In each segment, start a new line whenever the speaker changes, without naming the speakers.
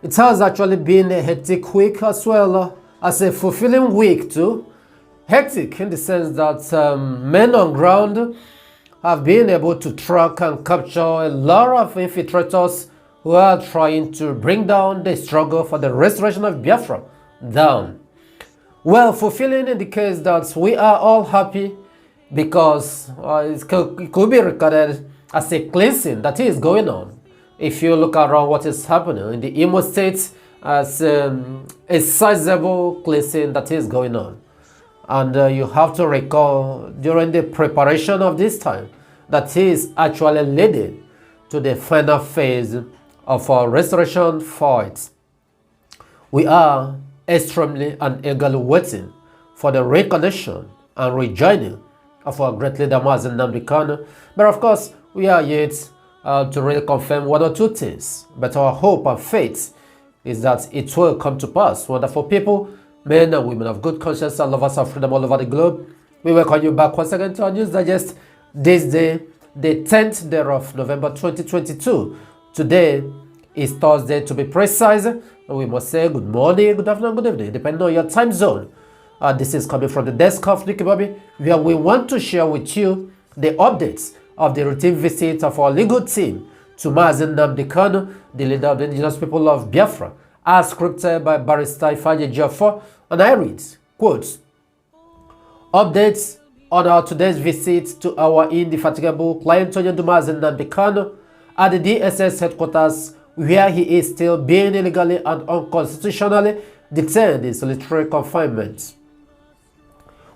It has actually been a hectic week as well as a fulfilling week too. Hectic in the sense that men on ground have been able to track and capture a lot of infiltrators who are trying to bring down the struggle for the restoration of Biafra down. Well, fulfilling in the case that we are all happy because it could be regarded as a cleansing that is going on. If you look around what is happening in the Imo State, as a sizable cleansing that is going on. And you have to recall during the preparation of this time that is actually leading to the final phase of our restoration fight. We are extremely and eagerly waiting for the reconnection and rejoining of our great leader Nnamdi Kanu. But of course, we are yet to really confirm one or two things. But our hope and faith is that it will come to pass. Wonderful people, men and women of good conscience and lovers of freedom all over the globe, we welcome you back once again to our News Digest this day, the 10th day of November 2022. Today is Thursday to be precise, and we must say good morning, good afternoon, good evening, depending on your time zone. This is coming from the desk of Nicky Bobby, where we want to share with you the updates of the routine visit of our legal team to Nnamdi Kanu, the leader of the indigenous people of Biafra, as scripted by Barrister Ejiofor. And I read, quote, updates on our today's visit to our indefatigable client Nnamdi Kanu at the DSS headquarters, where he is still being illegally and unconstitutionally detained in solitary confinement.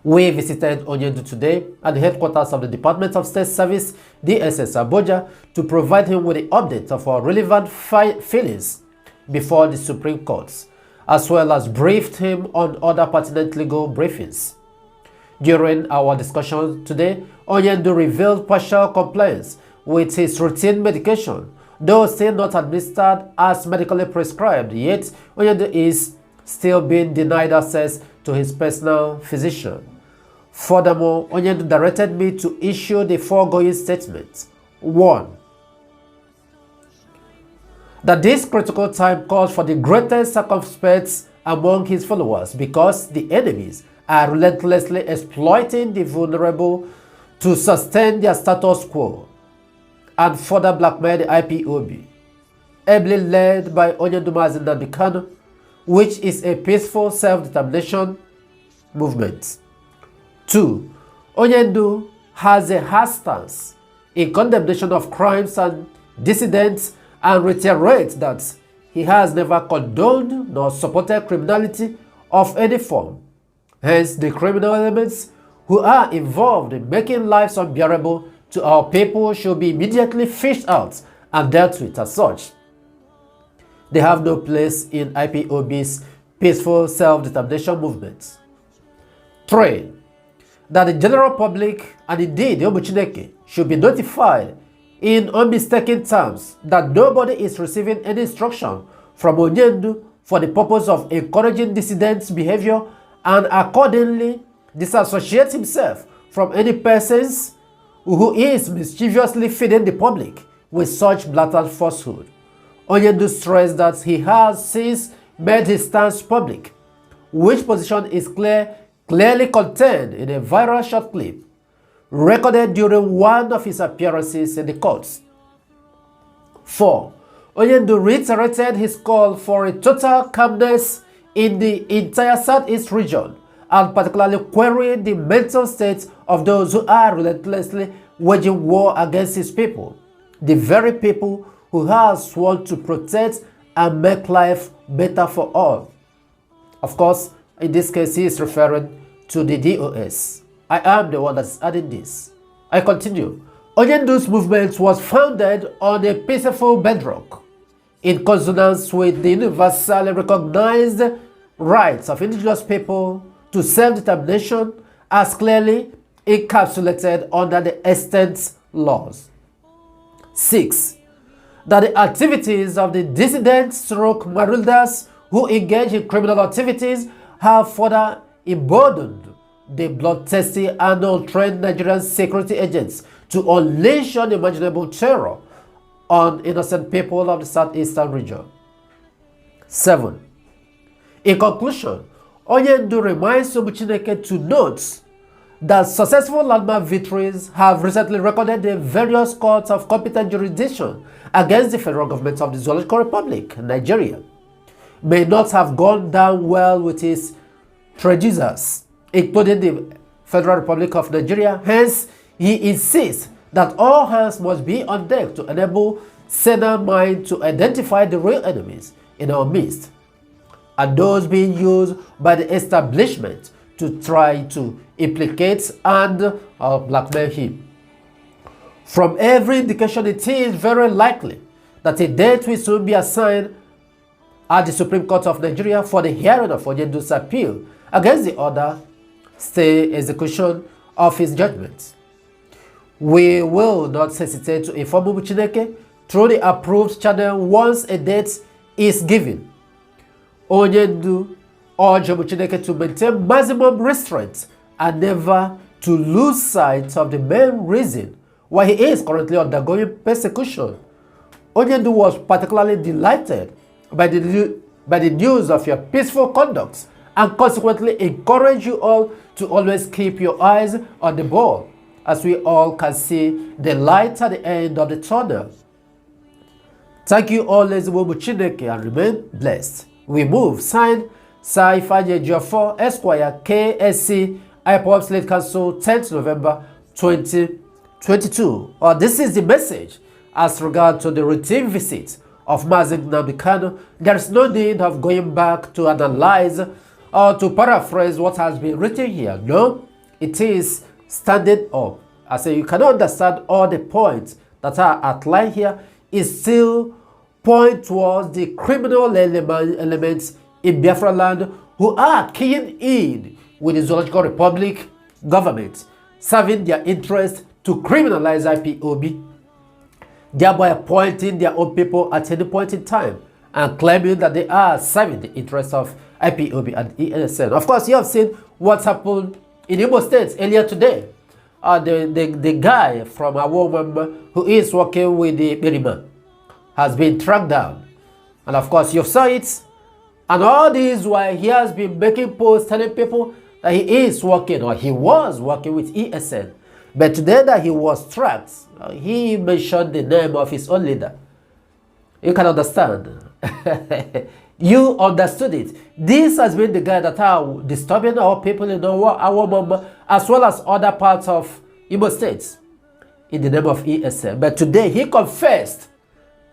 We visited Onyendu today at the headquarters of the Department of State Service, DSS Abuja, to provide him with the update of our relevant feelings before the Supreme Court, as well as briefed him on other pertinent legal briefings. During our discussion today, Onyendu revealed partial compliance with his routine medication, though still not administered as medically prescribed, yet Onyendu is still being denied access to his personal physician. Furthermore, Onyendu directed me to issue the foregoing statement. 1. That this critical time calls for the greatest circumspect among his followers because the enemies are relentlessly exploiting the vulnerable to sustain their status quo and further blackmail the IPOB, ably led by Onyendu Nnamdi Kanu, which is a peaceful self-determination movement. 2. Onyendu has a hard stance in condemnation of crimes and dissidents and reiterates that he has never condoned nor supported criminality of any form. Hence, the criminal elements who are involved in making lives unbearable to our people should be immediately fished out and dealt with as such. They have no place in IPOB's peaceful self-determination movement. 3. That the general public and indeed the Obuchineke should be notified in unmistaken terms that nobody is receiving any instruction from Onyendu for the purpose of encouraging dissident behavior and accordingly disassociate himself from any persons who is mischievously feeding the public with such blatant falsehood. Onyendu stressed that he has since made his stance public, which position is clearly contained in a viral short clip recorded during one of his appearances in the courts. 4. Onyendu reiterated his call for a total calmness in the entire Southeast region and particularly querying the mental state of those who are relentlessly waging war against his people, the very people who have sworn to protect and make life better for all. Of course, in this case, he is referring to the DOS. I am the one that's adding this. I continue. Onyendu's movement was founded on a peaceful bedrock, in consonance with the universally recognized rights of indigenous people to self-determination as clearly encapsulated under the extant laws. 6. That the activities of the dissident/marauders who engage in criminal activities have further emboldened the bloodthirsty and untrained Nigerian security agents to unleash unimaginable terror on innocent people of the southeastern region. 7. In conclusion, Onyendu reminds Chineke to note that successful landmark victories have recently recorded in various courts of competent jurisdiction against the federal government of the Zoological Republic, Nigeria, may not have gone down well with its predecessors, including the Federal Republic of Nigeria. Hence, he insists that all hands must be on deck to enable sane mind to identify the real enemies in our midst, and those being used by the establishment to try to implicate and blackmail him. From every indication, it is very likely that a date will soon be assigned at the Supreme Court of Nigeria for the hearing of Onyendu's appeal against the order stay execution of his judgment. We will not hesitate to inform Chineke through the approved channel once a date is given. Onyendu urged Chineke to maintain maximum restraint and never to lose sight of the main reason why he is currently undergoing persecution. Onyendu was particularly delighted by the news of your peaceful conduct and consequently encourage you all to always keep your eyes on the ball, as we all can see the light at the end of the tunnel. Thank you all, Chineke, and remain blessed. We move. Signed, Ejiofor, Esquire, KSC, IPOB State Council, 10th November 2022. This is the message as regard to the routine visit of MNK. There is no need of going back to analyze or to paraphrase what has been written here. No, it is standing up. I say you cannot understand all the points that are outlined here. It still point towards the criminal elements in Biafra land who are keying in with the Zoological Republic government, serving their interest to criminalize IPOB, thereby appointing their own people at any point in time and claiming that they are serving the interests of IPOB and ESN. Of course, you have seen what happened in Imo State earlier today. The guy from a woman who is working with the Berima has been tracked down. And of course, you saw it. And all this while he has been making posts telling people that he is working or he was working with ESN. But today that he was tracked, he mentioned the name of his own leader. You can understand. You understood it. This has been the guy that are disturbing our people in our mom, as well as other parts of Imo States in the name of ESN. But today he confessed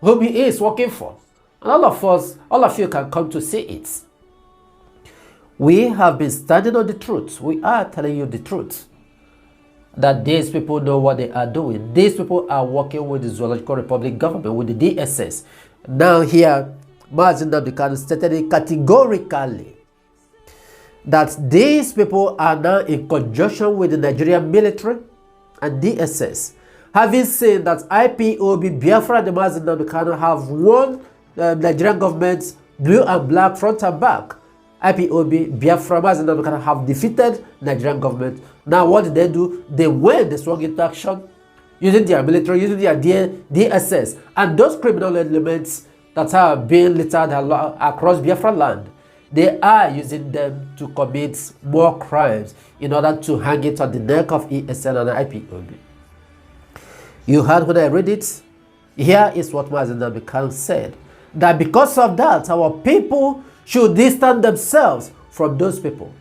whom he is working for. And all of you can come to see it. We have been standing on the truth. We are telling you the truth. That these people know what they are doing. These people are working with the Zoological Republic government, with the DSS. Now here, MNK stated it categorically that these people are now in conjunction with the Nigerian military and DSS, having said that IPOB, Biafra, and the MNK have won the Nigerian government's blue and black front and back. IPOB, Biafra, MNK have defeated Nigerian government. Now what did they do? They went the strong into action using their military, using their DSS, and those criminal elements that are being littered across Biafra land. They are using them to commit more crimes in order to hang it on the neck of ESN and IPOB. You heard when I read it? Here is what MNK said. That because of that, our people should distance themselves from those people.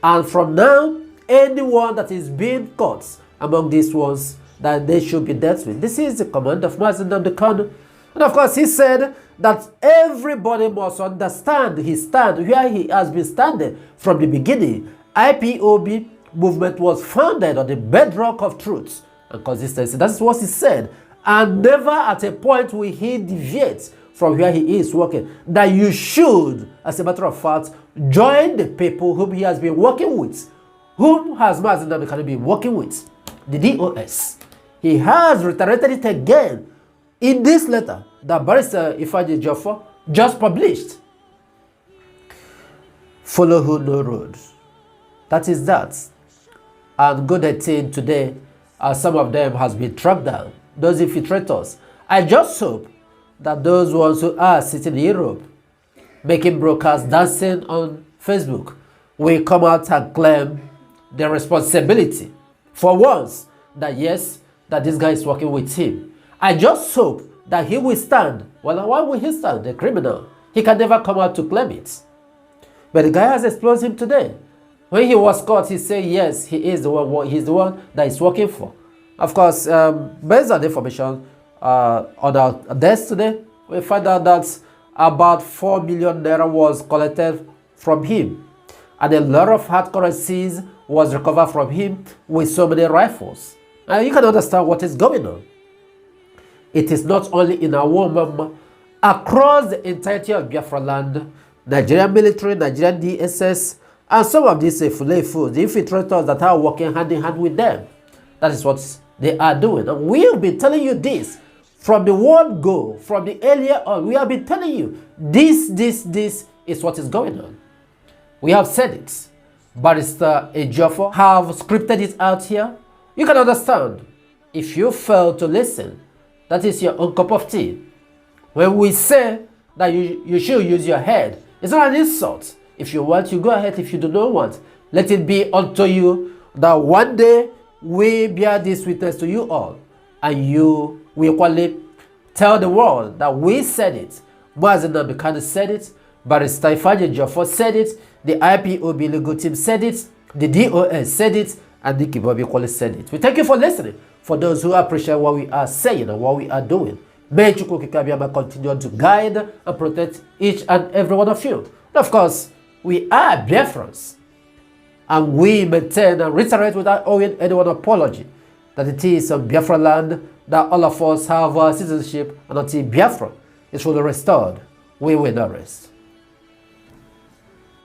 And from now, anyone that is being caught among these ones, that they should be dealt with. This is the command of Kanu. And of course, he said that everybody must understand his stand, where he has been standing from the beginning. IPOB movement was founded on the bedrock of truth and consistency. That's what he said. And never at a point will he deviate from where he is working. That you should, as a matter of fact, join the people whom he has been working with. Whom has MNK been working with? The DOS. He has reiterated it again in this letter that Barrister Ejiofor just published. Follow who no road. That is that. And good 18 today, some of them has been tracked down. Those infiltrators. I just hope that those ones who are sitting in Europe making broadcasts, dancing on Facebook, will come out and claim the responsibility for once that yes, that this guy is working with him. I just hope that he will stand. Well, why will he stand? The criminal. He can never come out to claim it. But the guy has exposed him today. When he was caught, he said yes, he is the one. He's the one that he's working for. Of course, based on the information on our desk today, we find out that about 4 million naira was collected from him, and a lot of hard currencies was recovered from him with so many rifles. And you can understand what is going on. It is not only in our woman, across the entirety of Biafra land, Nigerian military, Nigerian DSS, and some of these Fulefus, the infiltrators that are working hand in hand with them. That is what they are doing. And we have been telling you this from the word go, from the earlier on. We have been telling you this is what is going on. We have said it. Barrister Ejiofor have scripted it out here. You can understand. If you fail to listen, that is your own cup of tea. When we say that you should use your head, it's not an insult. If you want, you go ahead. If you do not want, let it be unto you that one day we bear this witness to you all, and you will equally tell the world that we said it. MNK said it, Barrister Ejiofor said it, the IPOB legal team said it, the DOS said it, and the Kibobi equally said it. We thank you for listening. For those who appreciate what we are saying and what we are doing, may Chukwu Kikabiyama continue to guide and protect each and every one of you. And of course, we are Biafrans, and we maintain and reiterate without owing anyone apology that it is on Biafra land that all of us have our citizenship, and until Biafra is fully restored, we will not rest.